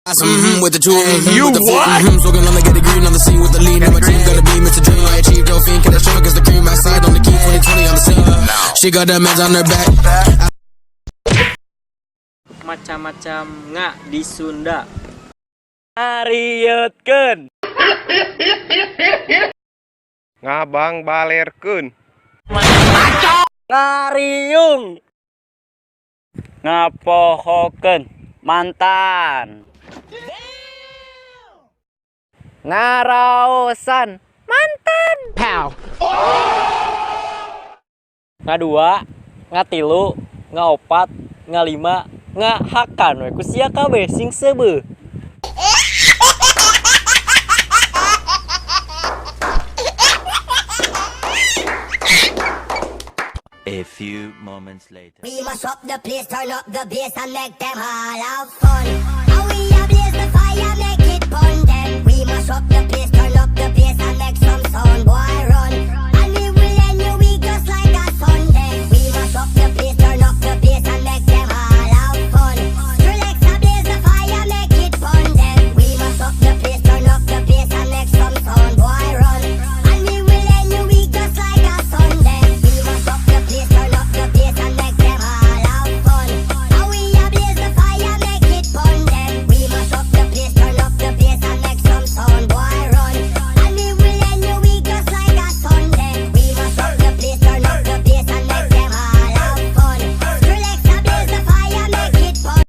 With the tool, you what? Smoking on the get the green on the scene with the lean. And my team got a beam, it's a dream. I achieved your fiend, can I strong as the cream. My side on the key, 2020 on the scene. She got that meds on her back. Macam-macam ngak di Sunda. Ariutkeun. Ngabang balerkeun. Ngariung. Ngapohokeun. Mantan. Ngaraosan. Mantan. Pow. Ngadua, ngatilu, ngaopat, ngalima, ngahakan we kusia kabeh sing seubeuh. A few moments later. We must up the place, turn up the bass and make them all have fun. And we ablaze the fire, make it fun then. We must up the place, turn up the bass and make some sound, boy run. And we will end your week just like a Sunday. We must up the place, turn up the bass and make them all have fun. Relax, ablaze the fire, make it fun then. We must up the place, turn up the bass and make some sound, boy run. And we will end your week just like a Sunday. We must up the place, turn up the bass and make them all have fun. And we ablaze the fire, make it fun then. We must up the place, turn up the bass and make some sound, boy run. And we will end your week just like a Sunday. We must up the place, turn up the bass and make them all have fun. Relax, ablaze the fire, make it fun.